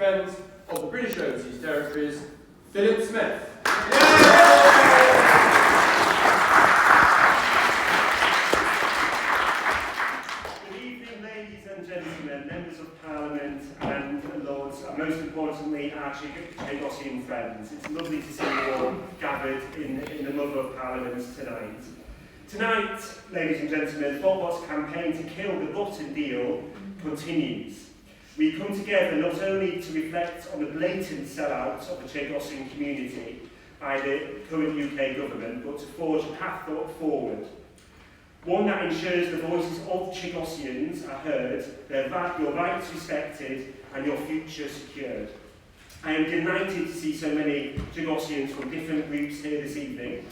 Friends of the British Overseas Territories, Philip Smith. Good evening, ladies and gentlemen, members of Parliament and Lords, and most importantly, our Chagosian friends. It's lovely to see you all gathered in the mother of Parliament tonight. Tonight, ladies and gentlemen, FOTBOT's campaign to kill the button deal continues. We come together not only to reflect on the blatant sellout of the Chagosian community by the current UK government, but to forge a path forward. One that ensures the voices of Chagosians are heard, your rights respected, and your future secured. I am delighted to see so many Chagosians from different groups here this evening,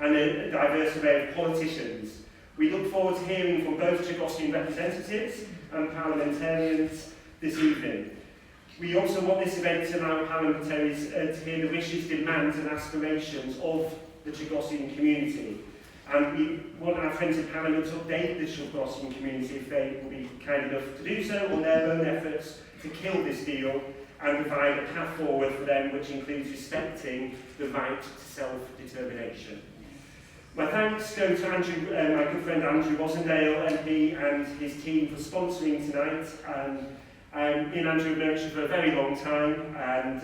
and a diverse array of politicians. We look forward to hearing from both Chagosian representatives and parliamentarians this evening. We also want this event to allow parliamentarians to hear the wishes, demands and aspirations of the Chagosian community. And we want our friends in Parliament to update the Chagosian community, if they will be kind enough to do so, on their own efforts to kill this deal and provide a path forward for them, which includes respecting the right to self-determination. My thanks go to Andrew, my good friend Andrew Rosendale, MP, and his team for sponsoring tonight. Me and Andrew have known each other for a very long time, and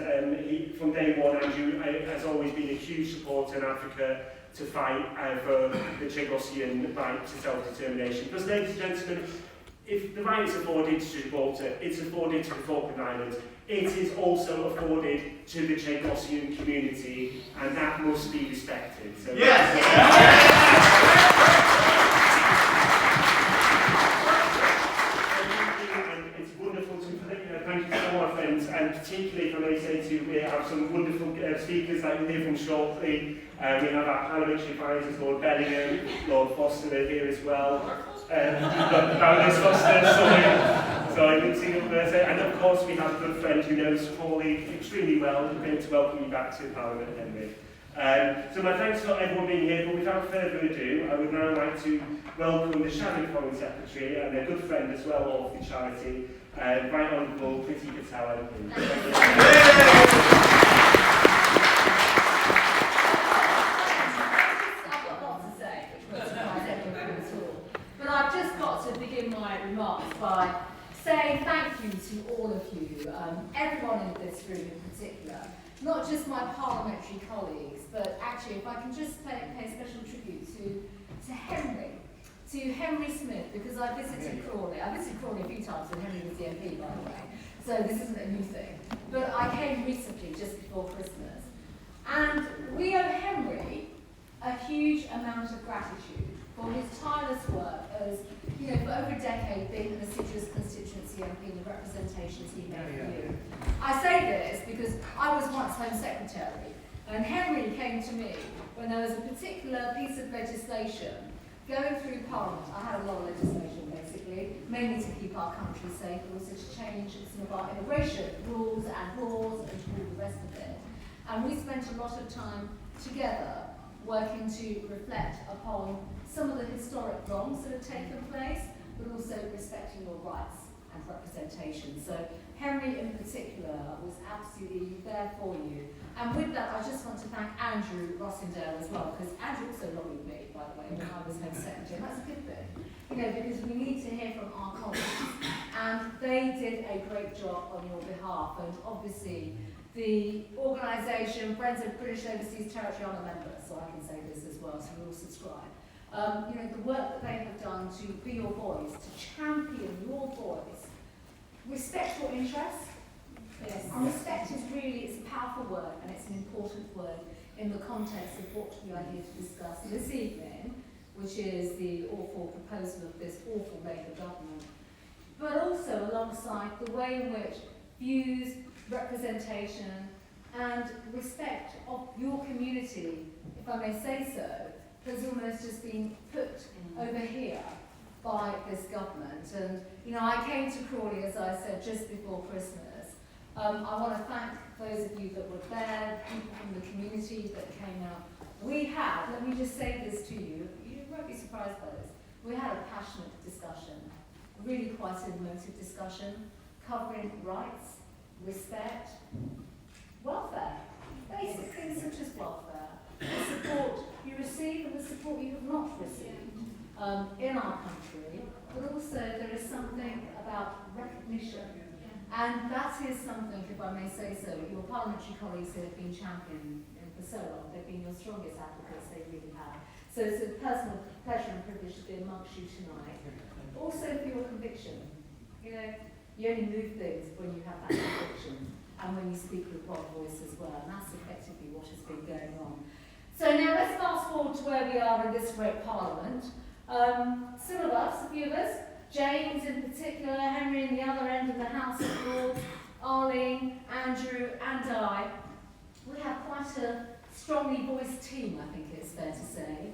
from day one, Andrew has always been a huge supporter and advocate to fight for the Chagosian right to self-determination. Because, ladies and gentlemen, if the right is afforded to Gibraltar, it's afforded to the Falkland Islands, it is also afforded to the Chagosian community, and that must be respected. So yes! It's wonderful to thank you to all our friends, and particularly, if I may say to you, we have some wonderful speakers that you'll hear from shortly. We have our parliamentary advisors, Lord Bellingham, Lord Foster here as well. Baroness Foster, sorry, mixing up there. And of course, we have a good friend who knows Crawley extremely well, and we're going to welcome you back to Parliament, Henry. So my thanks for everyone being here, but without further ado, I would now like to welcome the Shadow Foreign Secretary and a good friend as well of the charity, Right Honourable Priti Patel. I've just got to begin my remarks by saying thank you to all of you, everyone in this room in particular, not just my parliamentary colleagues, but actually if I can just pay special tribute to Henry Smith, because I visited Crawley. I visited Crawley a few times when Henry was the MP, by the way, so this isn't a new thing. But I came recently, just before Christmas, and we owe Henry a huge amount of gratitude for his tireless work as, for over a decade being an assiduous constituency MP and the representations he made for you. I say this because I was once Home Secretary, and Henry came to me when there was a particular piece of legislation going through Parliament. I had a lot of legislation, basically, mainly to keep our country safe, but also to change some of our immigration rules and laws and all the rest of it. And we spent a lot of time together working to reflect upon some of the historic wrongs that have taken place, but also respecting your rights and representation. So Henry in particular was absolutely there for you. And with that, I just want to thank Andrew Rosendale as well, because Andrew also lobbied me, by the way, when I was Home Secretary. And that's a good thing, because we need to hear from our colleagues. And they did a great job on your behalf. And obviously, the organisation, Friends of British Overseas Territory, are members, so I can say this as well, so we all subscribe. The work that they have done to be your voice, to champion your voice, respect your interests. Yes. And respect is it's a powerful word, and it's an important word in the context of what we are here to discuss this evening, which is the awful proposal of this awful Labour government. But also alongside the way in which views, representation, and respect of your community, if I may say so, has almost just been put over here by this government. And, I came to Crawley, as I said, just before Christmas. I want to thank those of you that were there, people from the community that came out. We had, let me just say this to you, you won't be surprised by this, we had a passionate discussion, really quite an emotive discussion, covering rights, respect, welfare. Basic things such as welfare, the support you receive and the support you have not received in our country, but also there is something about recognition. And that is something, if I may say so, your parliamentary colleagues have been championing for so long. They've been your strongest advocates, they really have. So it's a personal pleasure and privilege to be amongst you tonight. Also for your conviction. You know, you only move things when you have that conviction and when you speak with one voice as well. And that's effectively what has been going on. So now let's fast forward to where we are in this great parliament. Some of us, a few of us, James in particular, Henry in the other end of the House of Lords, Arlene, Andrew and I, we have quite a strongly voiced team, I think it's fair to say.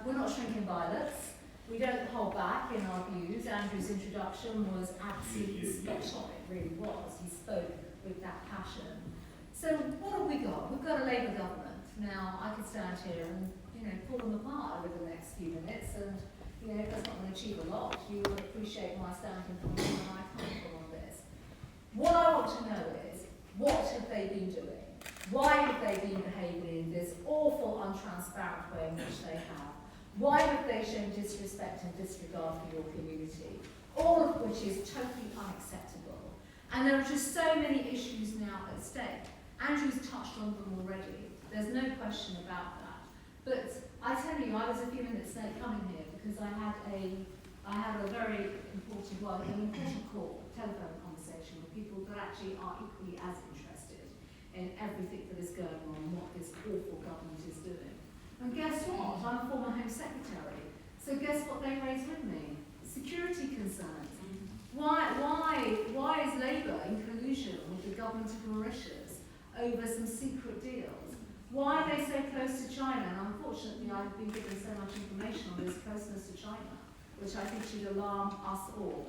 We're not shrinking violets. We don't hold back in our views. Andrew's introduction was absolutely spot on, it really was. He spoke with that passion. So what have we got? We've got a Labour government. Now, I could stand here and, pull them apart over the next few minutes and, that's not going to achieve a lot. You will appreciate my standing point and my comfort on this. What I want to know is, what have they been doing? Why have they been behaving in this awful, untransparent way in which they have? Why have they shown disrespect and disregard for your community? All of which is totally unacceptable. And there are just so many issues now at stake. Andrew's touched on them already. There's no question about that. But I tell you, I was a few minutes late coming here because I had a very important telephone conversation with people that actually are equally as interested in everything that is going on and what this awful government is doing. And guess what? I'm a former Home Secretary. So guess what they raised with me? Security concerns. Why is Labour in collusion with the government of Mauritius over some secret deals? Why are they so close to China? And unfortunately, I've been given so much information on this closeness to China, which I think should alarm us all.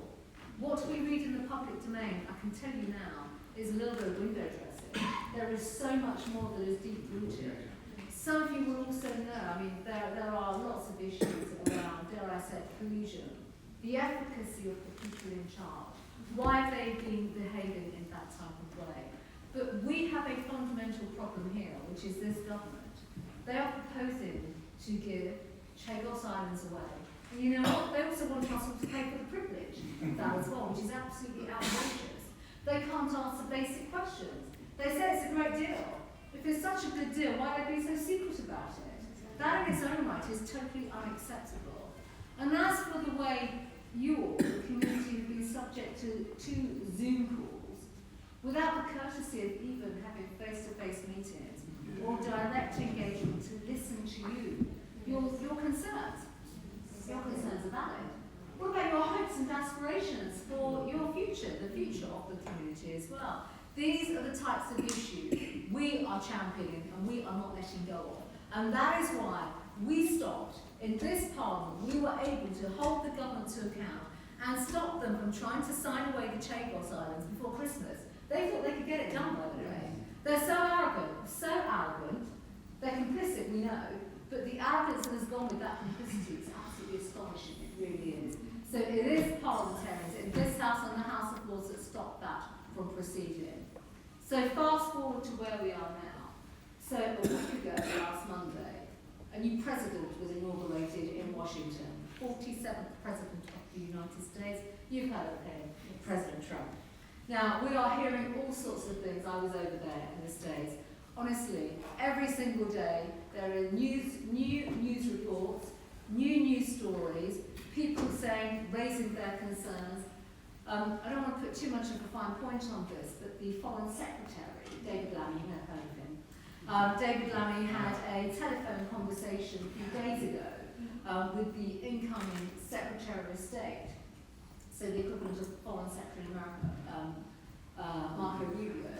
What we read in the public domain, I can tell you now, is a little bit of window dressing. There is so much more that is deep-rooted. Some of you will also know, there are lots of issues around, dare I say, collusion, the efficacy of the people in charge, why they've been behaving in that type of way. But we have a fundamental problem here, which is this government. They are proposing to give Chagos Islands away. And you know what? They also want us to pay for the privilege of that as well, which is absolutely outrageous. They can't answer basic questions. They say it's a great deal. If it's such a good deal, why are they being so secret about it? That in its own right is totally unacceptable. And as for the way you, the community, have been subject to Zoom calls, without the courtesy of even having face-to-face meetings or direct engagement to listen to you, your concerns are valid. What about your hopes and aspirations for your future, the future of the community as well? These are the types of issues we are championing and we are not letting go of. And that is why we stopped in this parliament. We were able to hold the government to account and stop them from trying to sign away the Chagos Islands before Christmas. They thought they could get it done, by the way. They're so arrogant, they're complicit, we know, but the arrogance that has gone with that complicity is absolutely astonishing, it really is. So it is parliamentarians in this House and the House of Lords that stopped that from proceeding. So fast forward to where we are now. So a week ago, last Monday, a new president was inaugurated in Washington, 47th president of the United States. You've heard of him, President Trump. Now, we are hearing all sorts of things. I was over there in the States. Honestly, every single day, there are new news reports, new news stories, people raising their concerns. I don't want to put too much of a fine point on this, but the Foreign Secretary, David Lammy, you may have heard of him. David Lammy had a telephone conversation a few days ago with the incoming Secretary of State. So the equivalent of Foreign Secretary of America, Marco Rubio.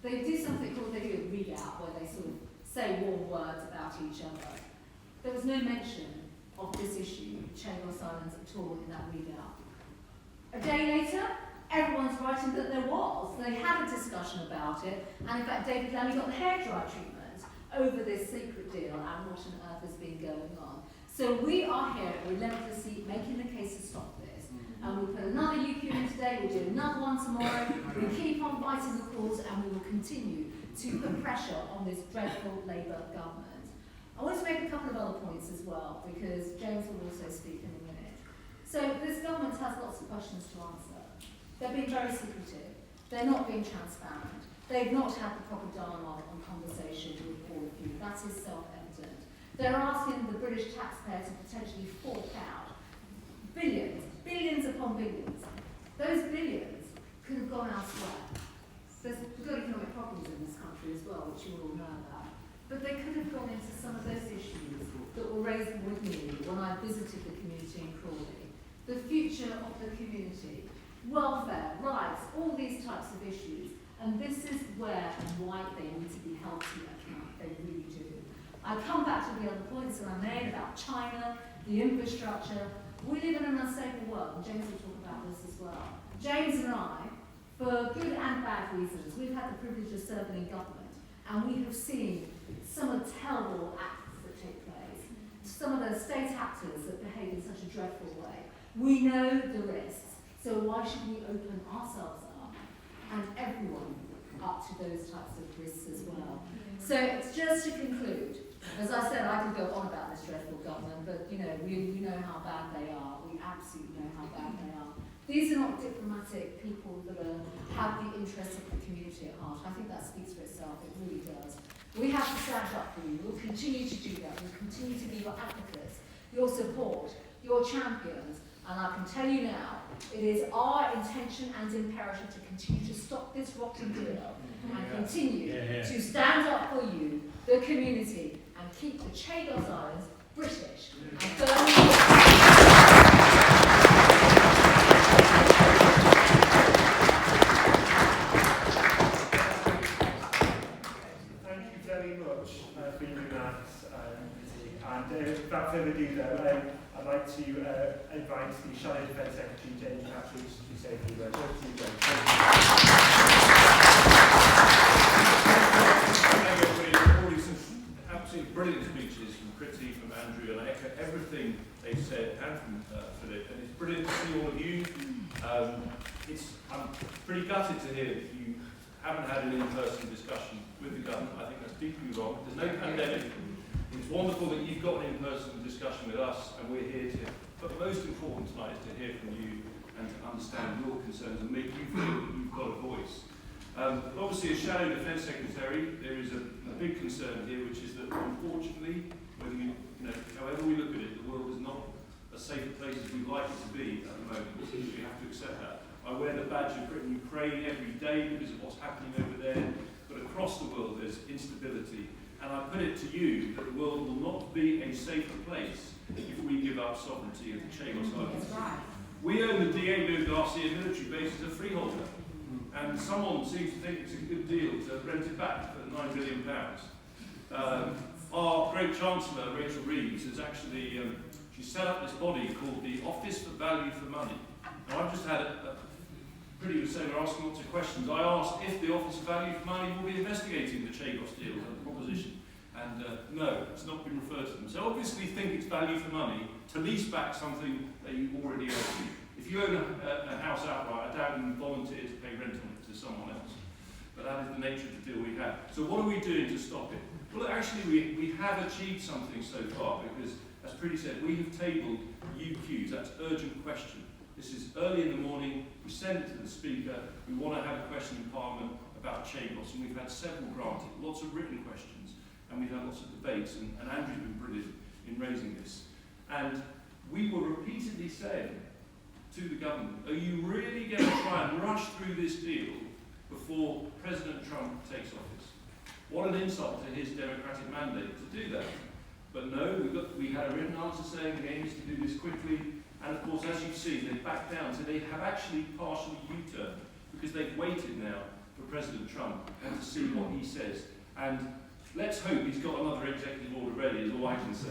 They do something called, they do a readout where they sort of say warm words about each other. There was no mention of this issue, Chagos Islands, at all in that readout. A day later, everyone's writing that there was. They had a discussion about it, and in fact David Lammy got the hairdryer treatment over this secret deal and what on earth has been going on. So we are here relentlessly making the case to stop this. And we'll put another UQ in today, we'll do another one tomorrow. We keep on fighting the cause and we will continue to put pressure on this dreadful Labour government. I want to make a couple of other points as well, because James will also speak in a minute. So this government has lots of questions to answer. They're being very secretive. They're not being transparent. They've not had the proper dialogue and conversation with all of you. That is self-evident. They're asking the British taxpayer to potentially fork out billions upon billions. Those billions could have gone elsewhere. We've got economic problems in this country as well, which you all know about. But they could have gone into some of those issues that were raised with me when I visited the community in Crawley. The future of the community, welfare, rights, all these types of issues. And this is where and why they need to be held to account. They really do. I come back to the other points that I made about China, the infrastructure. We live in an unstable world, and James will talk about this as well. James and I, for good and bad reasons, we've had the privilege of serving in government, and we have seen some of the terrible acts that take place, some of the state actors that behave in such a dreadful way. We know the risks, so why should we open ourselves up and everyone up to those types of risks as well? So it's just to conclude, as I said, I could go on about this dreadful government, but we know how bad they are. We absolutely know how bad they are. These are not diplomatic people that have the interests of the community at heart. I think that speaks for itself. It really does. We have to stand up for you. We'll continue to do that. We'll continue to be your advocates, your support, your champions. And I can tell you now, it is our intention and imperative to continue to stop this rotten deal and continue to stand up for you, the community, and keep the Chagos Islands British and firmly. Thank you very much for doing that, and without further ado, though, I'd like to invite the Shadow Defence Secretary, James Patrick, to say a few words. Over to you, James. Thank you, already some absolutely brilliant speeches from Priti, from Andrew, and I echo everything they've said, and from Philip. And it's brilliant to see all of you. I'm pretty gutted to hear that you haven't had an in-person discussion with the government. I think that's deeply wrong. There's no pandemic. It's wonderful that you've got an in-person discussion with us, and we're here to. But most important tonight is to hear from you and to understand your concerns and make you feel that you've got a voice. Obviously, as Shadow Defence Secretary, there is a big concern here, which is that unfortunately, whether however we look at it, the world is not as safe a place as we'd like it to be at the moment. We have to accept that. I wear the badge of Britain Ukraine every day because of what's happening over there, but across the world there's instability. And I put it to you that the world will not be a safer place if we give up sovereignty of the Chagos Islands. Right. We own the Diego Garcia military base as a freeholder, and someone seems to think it's a good deal to rent it back for £9 billion. Our great Chancellor, Rachel Reeves, has actually she set up this body called the Office for Value for Money. Now, I've just had Priti was saying we're asking lots of questions. I asked if the Office of Value for Money will be investigating the Chagos deal and the proposition. And no, it's not been referred to them. So obviously think it's value for money to lease back something that you already own. If you own a house outright, I doubt you volunteer to pay rent on it to someone else. But that is the nature of the deal we have. So what are we doing to stop it? Well, actually we have achieved something so far because, as Priti said, we have tabled UQs, that's urgent question. This is early in the morning, we send it to the Speaker, we want to have a question in Parliament about Chagos, and we've had several granted, lots of written questions, and we've had lots of debates, and Andrew's been brilliant in raising this. And we were repeatedly saying to the government, are you really going to try and rush through this deal before President Trump takes office? What an insult to his democratic mandate to do that. But no, we had a written answer saying the aim is to do this quickly. And of course, as you've seen, they've backed down. So they have actually partially U-turned because they've waited now for President Trump and to see what he says. And let's hope he's got another executive order ready, is all I can say.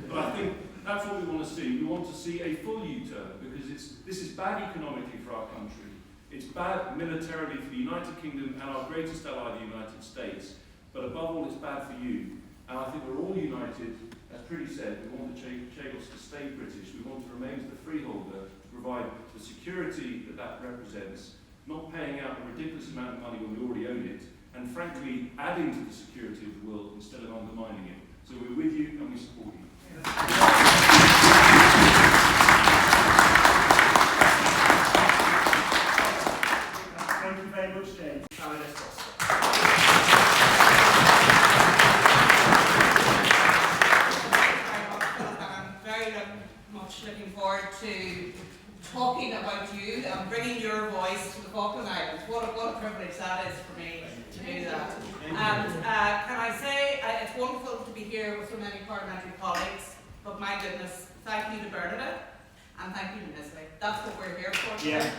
But I think that's what we want to see. We want to see a full U-turn because this is bad economically for our country. It's bad militarily for the United Kingdom and our greatest ally, the United States. But above all, it's bad for you. And I think we're all united. As Priti said, we want the Chagos to stay British. We want to remain as the freeholder, to provide the security that that represents, not paying out a ridiculous amount of money when we already own it, and frankly adding to the security of the world instead of undermining it. So we're with you and we support you. Thank you very much, James. I'm very much looking forward to talking about you and bringing your voice to the Falkland Islands. What a privilege that is for me to do that. And can I say, it's wonderful to be here with so many parliamentary colleagues, but my goodness, thank you to Bernadette and thank you to Nisley. That's what we're here for. Yeah.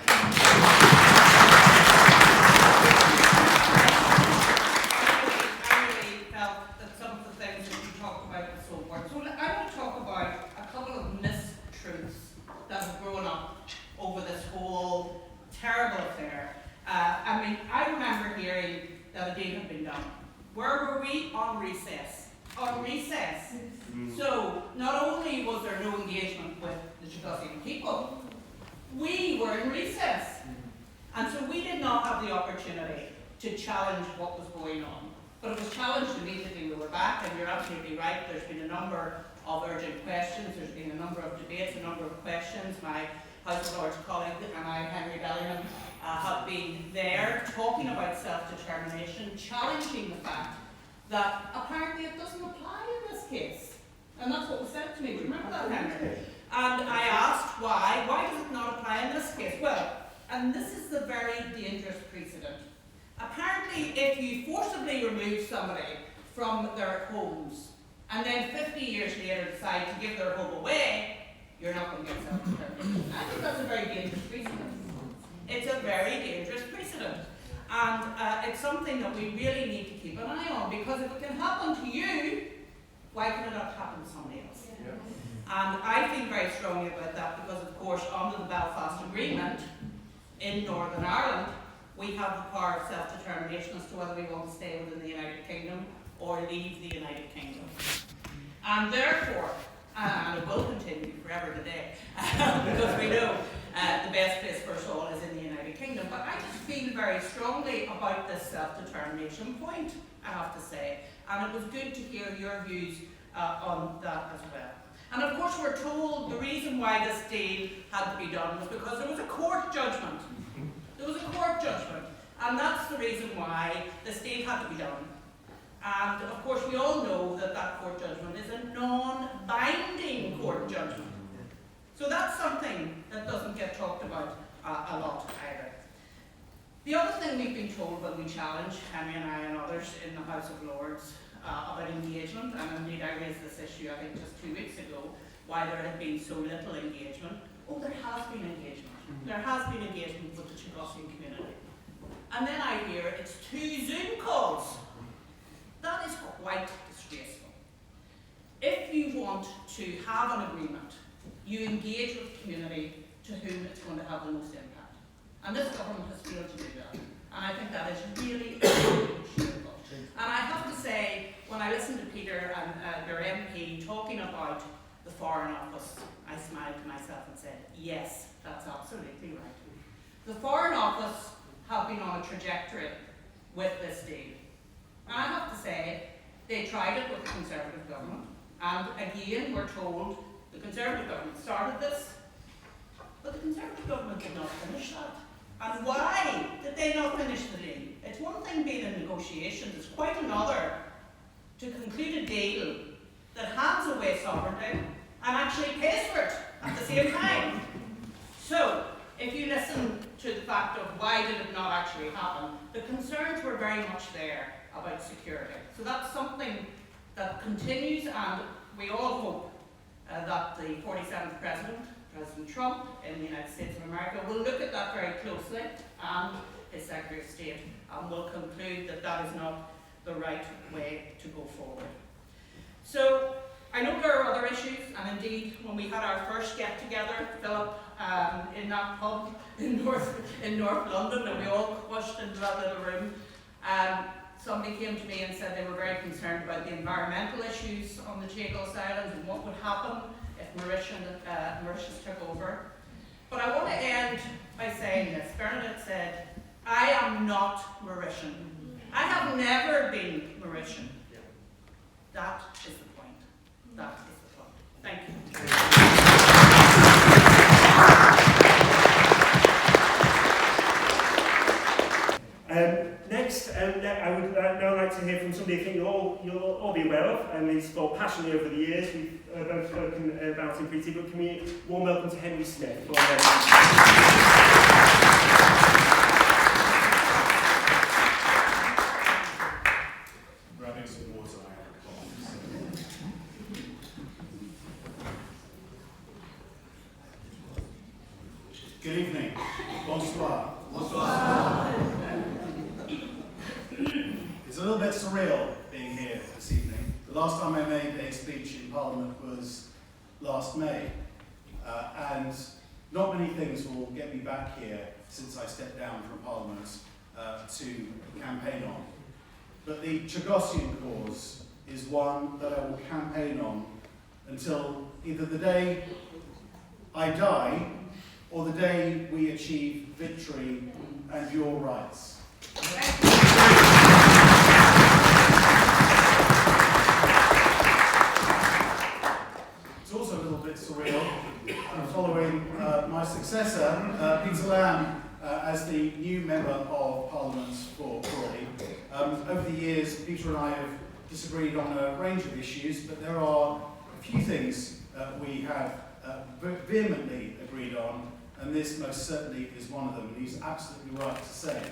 I really felt that some of the things that you talked about were so important. So I want to talk about a couple of mistruths that have grown up over this whole terrible affair. I mean, I remember hearing that a deal had been done. Where were we? On recess. On recess. So not only was there no engagement with the Chagosian people, we were in recess. And so we did not have the opportunity to challenge what was going on. But it was challenged immediately we were back, and you're absolutely right, there's been a number of urgent questions, there's been a number of debates, a number of questions. My House of Lords colleague and I, Henry Bellingham, have been there talking about self-determination, challenging the fact that apparently it doesn't apply in this case. And that's what was said to me. Do you remember that, Henry? And I asked why does it not apply in this case? Well, and this is the very dangerous precedent. Apparently, if you forcibly remove somebody from their homes and then 50 years later decide to give their home away, you're not going to get self-determination. I think that's a very dangerous precedent. It's a very dangerous precedent. And it's something that we really need to keep an eye on, because if it can happen to you, why can it not happen to somebody else? Yeah. And I feel very strongly about that because, of course, under the Belfast Agreement in Northern Ireland, we have the power of self-determination as to whether we want to stay within the United Kingdom or leave the United Kingdom. And therefore, and it will continue forever today, because we know the best place for us all is in the United Kingdom. But I just feel very strongly about this self-determination point, I have to say. And it was good to hear your views on that as well. And of course we're told the reason why this deal had to be done was because there was a court judgment. There was a court judgment. And that's the reason why this deal had to be done. And of course we all know that that court judgment is a non-binding court judgment. So that's something that doesn't get talked about a lot either. The other thing we've been told when we challenge, Henry and I and others in the House of Lords, about engagement, and indeed I raised this issue I think just 2 weeks ago, why there had been so little engagement. Oh, there has been engagement. There has been engagement with the Chagosian community. And then I hear it's 2 Zoom calls. That is quite disgraceful. If you want to have an agreement, you engage with the community to whom it's going to have the most impact. And this government has failed to do that. And I think that is really shameful. And I have to say, when I listened to Peter and your MP talking about the Foreign Office, I smiled to myself and said, yes, that's absolutely right. The Foreign Office have been on a trajectory with this deal. And I have to say, they tried it with the Conservative government. And again, we're told the Conservative government started this, but the Conservative government did not finish that. And why did they not finish the deal? It's one thing being in negotiations, it's quite another to conclude a deal that hands away sovereignty and actually pays for it at the same time. So, if you listen to the fact of why did it not actually happen, the concerns were very much there about security. So that's something that continues, and we all hope that the 47th President, President Trump in the United States of America, will look at that very closely, and his Secretary of State, and will conclude that that is not the right way to go forward. So, I know there are other issues, and indeed, when we had our first get-together, Philip, in that pub in North London, and we all pushed into that little room, somebody came to me and said they were very concerned about the environmental issues on the Chagos Islands and what would happen if Mauritius took over. But I want to end by saying this. Bernadette said, I am not Mauritian. I have never been Mauritian. That is the point. That is the point. Thank you. Next, I would now like to hear from somebody I think you'll all be aware of, and he's fought passionately over the years. We've both spoken about him pretty, but can we warm welcome to Henry Smith. Grabbing some water, I have a cough. Good evening. Bonsoir. Bonsoir. It's a little bit surreal being here this evening. The last time I made a speech in Parliament was last May, and not many things will get me back here since I stepped down from Parliament to campaign on. But the Chagosian cause is one that I will campaign on until either the day I die or the day we achieve victory and your rights. It's also a little bit surreal following my successor, Peter Lamb, as the new Member of Parliament for Crawley. Over the years, Peter and I have disagreed on a range of issues, but there are a few things we have vehemently agreed on, and this most certainly is one of them. And he's absolutely right to say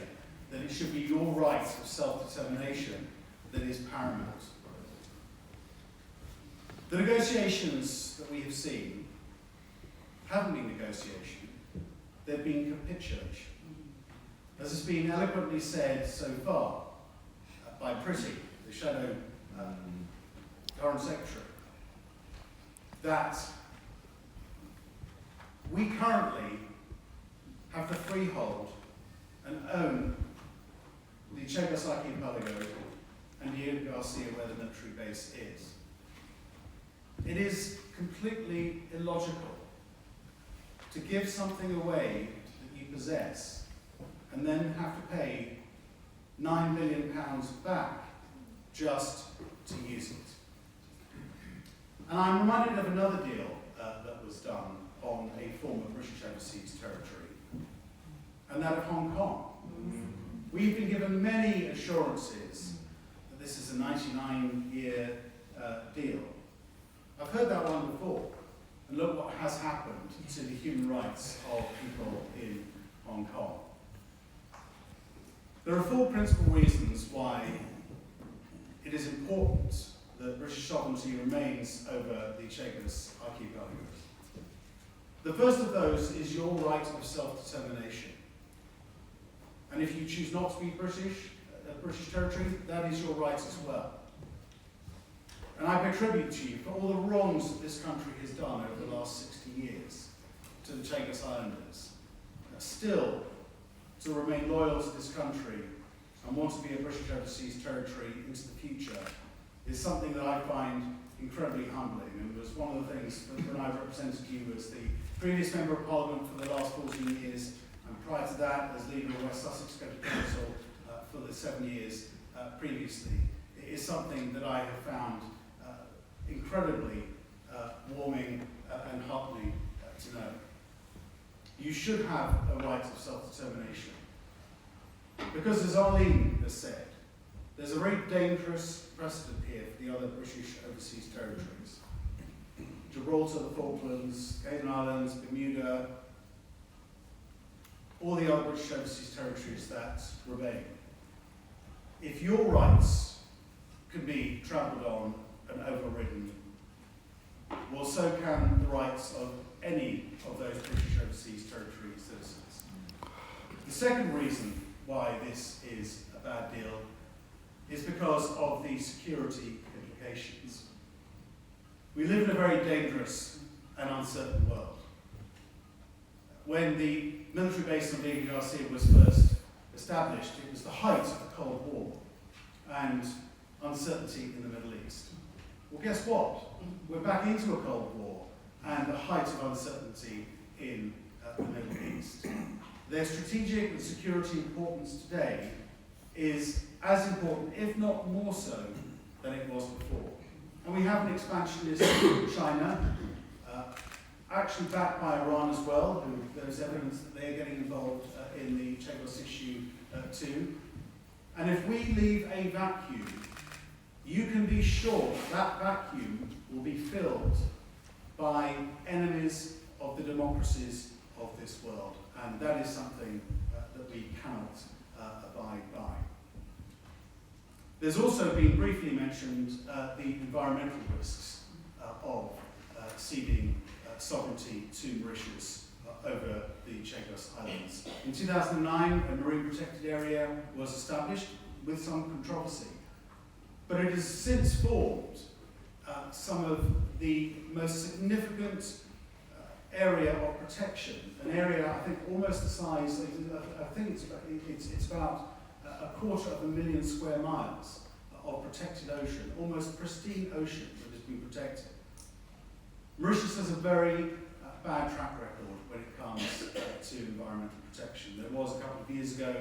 that it should be your right of self-determination that is paramount. The negotiations that we have seen haven't been negotiation, they've been capitulation. As has been eloquently said so far by Priti, the Shadow Foreign Secretary, that we currently have the freehold and own the Chagos archipelago and Diego Garcia, where the military base is. It is completely illogical to give something away that you possess and then have to pay £9 million back just to use it. And I'm reminded of another deal that was done on a former British overseas territory, and that of Hong Kong. We've been given many assurances that this is a 99-year deal. I've heard that one before, and look what has happened to the human rights of people in Hong Kong. There are four principal reasons why it is important that British sovereignty remains over the Chagos archipelago. The first of those is your right of self-determination. And if you choose not to be British, a British territory, that is your right as well. And I pay tribute to you for all the wrongs that this country has done over the last 60 years to the Chagos Islanders. Still, to remain loyal to this country and want to be a British overseas territory into the future is something that I find incredibly humbling, and was one of the things that when I represented you as the previous Member of Parliament for the last 14 years, and prior to that as Leader of West Sussex County Council for the 7 years previously. It is something that I have found incredibly warming and heartening to know. You should have a right of self-determination. Because as Arlene has said, there's a very dangerous precedent here for the other British overseas territories. Gibraltar, the Falklands, Cayman Islands, Bermuda, all the other British overseas territories that remain. If your rights can be trampled on and overridden, well, so can the rights of any of those British overseas territory citizens. The second reason why this is a bad deal is because of the security implications. We live in a very dangerous and uncertain world. When the military base on Diego Garcia was first established, it was the height of the Cold War and uncertainty in the Middle East. Well, guess what? We're back into a Cold War and the height of uncertainty in the Middle East. Their strategic and security importance today is as important, if not more so, than it was before. And we have an expansionist China, actually backed by Iran as well, who there's evidence that they're getting involved in the Chagos issue too. And if we leave a vacuum, you can be sure that vacuum will be filled by enemies of the democracies of this world. And that is something that we cannot abide by. There's also been briefly mentioned the environmental risks of ceding sovereignty to Mauritius over the Chagos Islands. In 2009, a marine protected area was established with some controversy, but it has since formed some of the most significant area of protection, an area I think almost the size, I think it's about 250,000 square miles of protected ocean, almost pristine ocean that has been protected. Mauritius has a very bad track record when it comes to environmental protection. There was a couple of years ago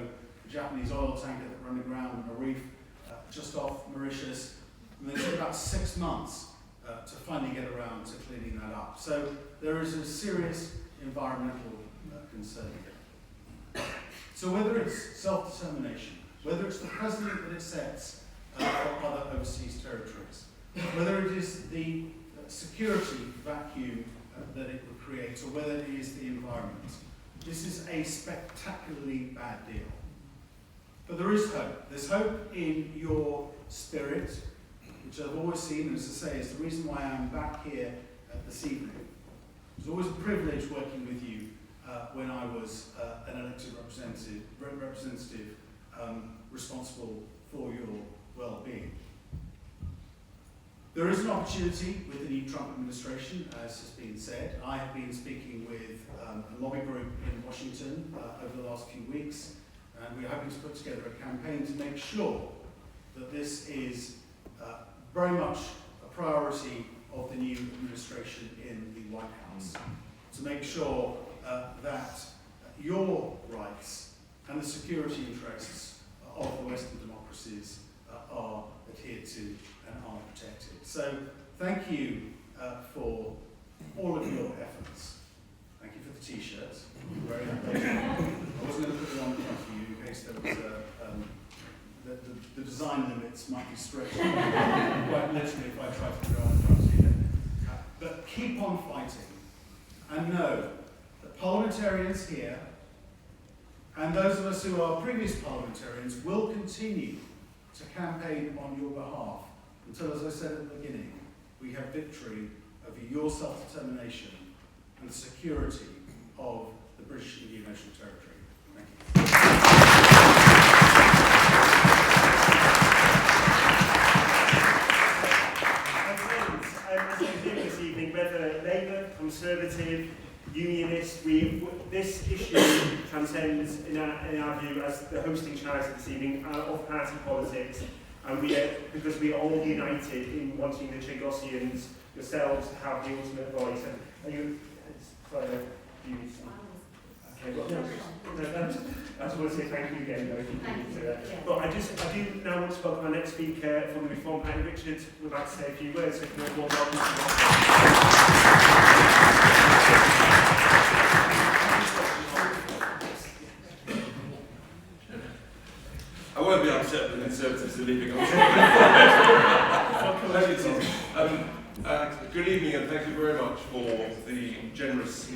a Japanese oil tanker that ran aground on a reef just off Mauritius, and it took about 6 months to finally get around to cleaning that up. So there is a serious environmental concern here. So whether it's self-determination, whether it's the precedent that it sets for other overseas territories, whether it is the security vacuum that it would create, or whether it is the environment, this is a spectacularly bad deal. But there is hope. There's hope in your spirit, which I've always seen, and as I say, is the reason why I'm back here this evening. It was always a privilege working with you when I was an elected representative responsible for your well-being. There is an opportunity with the new Trump administration, as has been said. I have been speaking with a lobby group in Washington over the last few weeks, and we're hoping to put together a campaign to make sure that this is very much a priority of the new administration in the White House, to make sure that your rights and the security interests of the Western democracies are adhered to and are protected. So thank you for all of your efforts. Thank you for the t-shirts. Very happy. I wasn't going to put it on in front of you in case there was the design limits might be stretched quite literally if I try to put it on in front of you. But keep on fighting, and know that parliamentarians here and those of us who are previous parliamentarians will continue to campaign on your behalf until, as I said at the beginning, we have victory over your self-determination and the security of the British Indian Ocean Territory. Thank you. As you do this evening, whether Labour, Conservative, Unionist, this issue transcends, in our view, as the hosting charity this evening, of party politics, and because we are all united in wanting the Chagosians yourselves to have the ultimate voice. And are you? Sorry, views. Okay, well, no, I just want to say thank you again, though, if you can do that. But I do now want to welcome our next speaker from the Reform Party. Richard would like to say a few words. So if you're more welcome I won't be upset with the Conservatives are leaving. Good evening, and thank you very much for the generous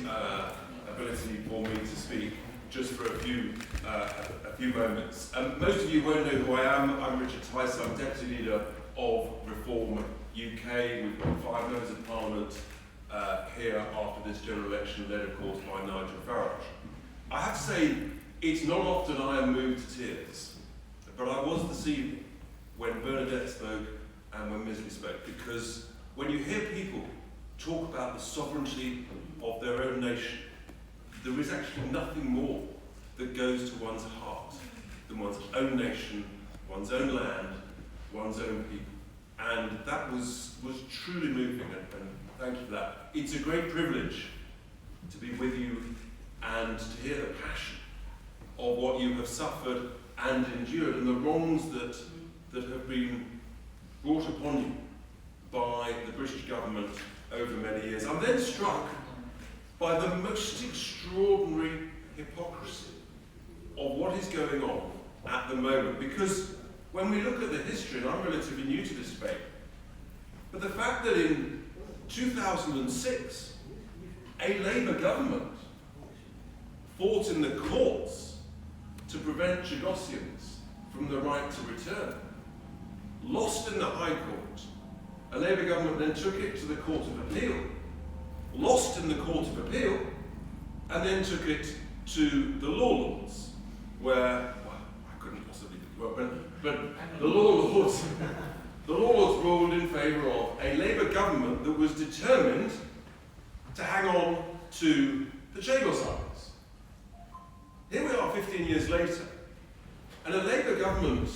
ability for me to speak just for a few moments. Most of you won't know who I am. I'm Richard Tice. I'm Deputy Leader of Reform UK. We've got 5 members of Parliament here after this general election, led of course by Nigel Farage. I have to say, it's not often I am moved to tears, but I was this evening when Bernadette spoke and when Misley spoke, because when you hear people talk about the sovereignty of their own nation, there is actually nothing more that goes to one's heart than one's own nation, one's own land, one's own people. And that was truly moving, and thank you for that. It's a great privilege to be with you and to hear the passion of what you have suffered and endured, and the wrongs that have been brought upon you by the British government over many years. I'm then struck by the most extraordinary hypocrisy of what is going on at the moment, because when we look at the history, and I'm relatively new to this debate, but the fact that in 2006 a Labour government fought in the courts to prevent Chagosians from the right to return, lost in the High Court. A Labour government then took it to the Court of Appeal, lost in the Court of Appeal, and then took it to the Law Lords, where, well, I couldn't possibly do it, but the Law Lords, the Law Lords ruled in favour of a Labour government that was determined to hang on to the Chagos Islands. Here we are 15 years later, and a Labour government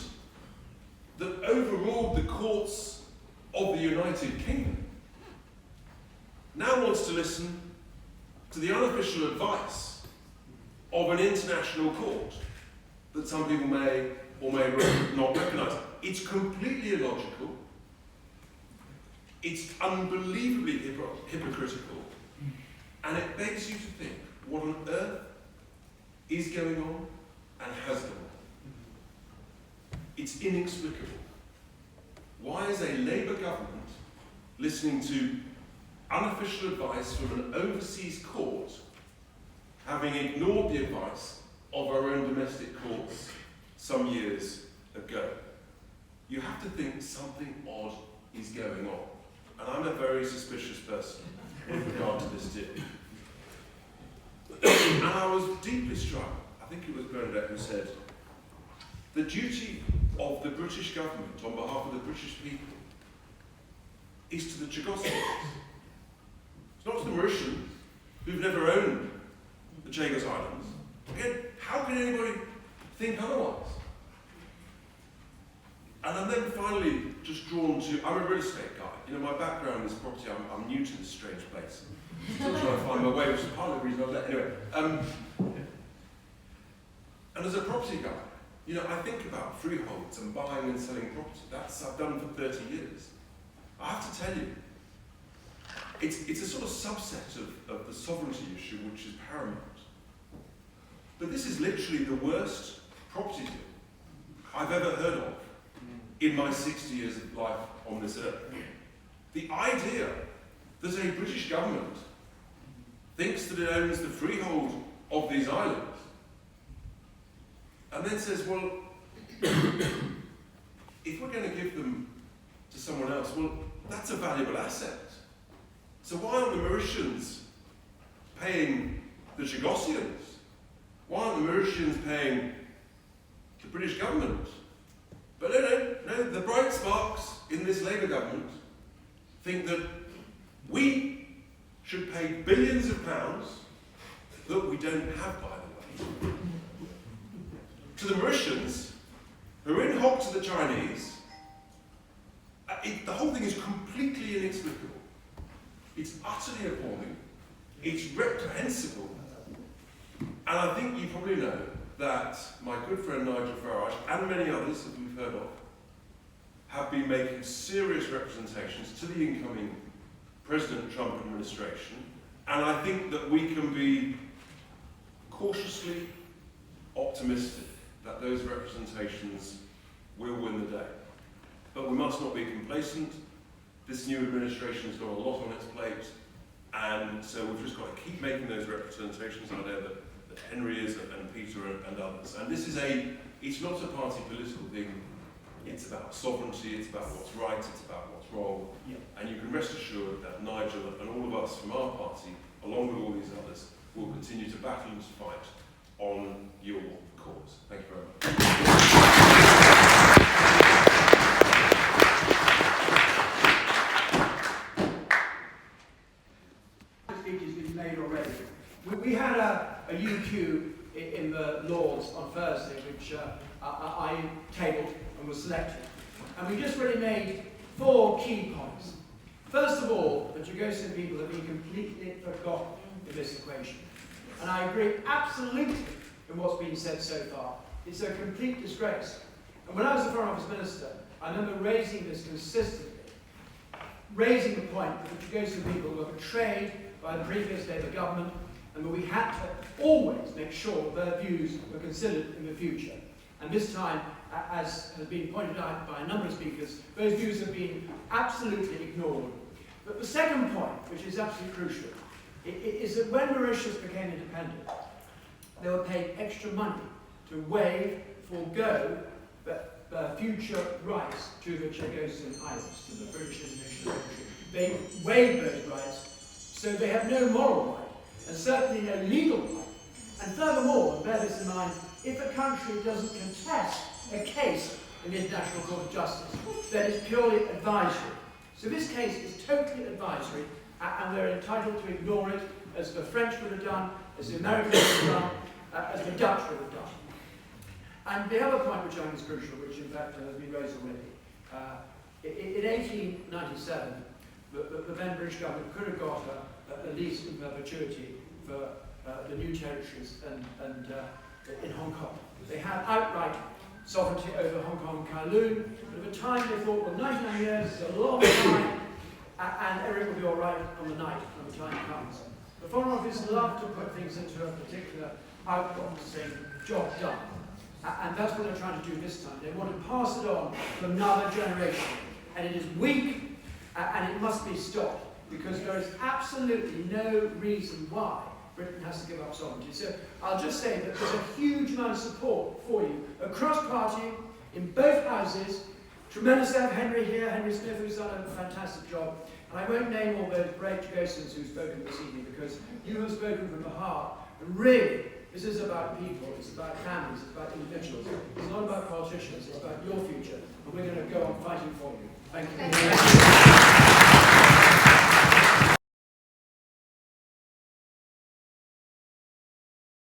that overruled the courts of the United Kingdom now wants to listen to the unofficial advice of an international court that some people may or may not recognise. It's completely illogical. It's unbelievably hypocritical. And it begs you to think, what on earth is going on and has gone on? It's inexplicable. Why is a Labour government listening to unofficial advice from an overseas court, having ignored the advice of our own domestic courts some years ago? You have to think something odd is going on. And I'm a very suspicious person with regard to this deal. And I was deeply struck, I think it was Bernadette who said, the duty of the British government on behalf of the British people is to the Chagosians. It's not to the Mauritians, who've never owned the Chagos Islands. Again, how can anybody think otherwise? And I'm then finally just drawn to, I'm a real estate guy. You know, my background is property. I'm new to this strange place. Still trying to find my way, which is part of the reason I was there. Anyway, and as a property guy, you know, I think about freeholds and buying and selling property. That's I've done for 30 years. I have to tell you, it's a sort of subset of the sovereignty issue which is paramount. But this is literally the worst property deal I've ever heard of in my 60 years of life on this earth. The idea that a British government thinks that it owns the freehold of these islands and then says, well, if we're going to give them to someone else, well, that's a valuable asset. So why aren't the Mauritians paying the Chagosians? Why aren't the Mauritians paying the British government? But no, the bright sparks in this Labour government think that we should pay billions of pounds that we don't have, by the way, to the Mauritians, who are in hock to the Chinese. The whole thing is completely inexplicable. It's utterly appalling. It's reprehensible. And I think you probably know that my good friend Nigel Farage and many others that we've heard of have been making serious representations to the incoming President Trump administration, and I think that we can be cautiously optimistic that those representations will win the day. But we must not be complacent. This new administration has got a lot on its plate, and so we've just got to keep making those representations. I know that Henry is, and Peter and others. And this is it's not a party political thing. It's about sovereignty, it's about what's right, it's about what's wrong. Yeah. And you can rest assured that Nigel and all of us from our party, along with all these others, will continue to battle and to fight on your cause. Thank you very much. Speech has been made already. We had a UQ in the Lords on Thursday, which I tabled and was selected. And we just really made 4 key points. First of all, the Chagosian people have been completely forgotten in this equation. and I agree absolutely in what's been said so far. It's a complete disgrace. And when I was the Foreign Office Minister, I remember raising this consistently, raising the point that the Chagos people were betrayed by the previous Labour government, and that we had to always make sure their views were considered in the future. And this time, as has been pointed out by a number of speakers, those views have been absolutely ignored. But the second point, which is absolutely crucial, is that when Mauritius became independent, they were paid extra money to waive, forego the future rights to the Chagos Islands, to the British Indonesian territory. They waived those rights, so they have no moral right, and certainly no legal right. And furthermore, and bear this in mind, if a country doesn't contest a case in the International Court of Justice, then it's purely advisory. So this case is totally advisory, and we're entitled to ignore it, as the French would have done, as the Americans would have done, as the Dutch would have done. And the other point which I think is crucial, which in fact has been raised already, in 1897, the then British government could have got a lease in perpetuity for the new territories and in Hong Kong. They had outright sovereignty over Hong Kong and Kowloon, but at the time they thought, well, 99 years is a long time, and everything will be all right on the night when the time comes. The Foreign Office love to put things into a particular outlook, saying, job done. And that's what they're trying to do this time. They want to pass it on to another generation. And it is weak, and it must be stopped, because there is absolutely no reason why Britain has to give up sovereignty. So I'll just say that there's a huge amount of support for you across party, in both houses. Tremendous to have Henry here, Henry Smith, who's done a fantastic job. And I won't name all those brave Chagosans who've spoken this evening, because you have spoken from the heart. And really, this is about people, it's about families, it's about individuals. It's not about politicians, it's about your future. And we're going to go on fighting for you. Thank you.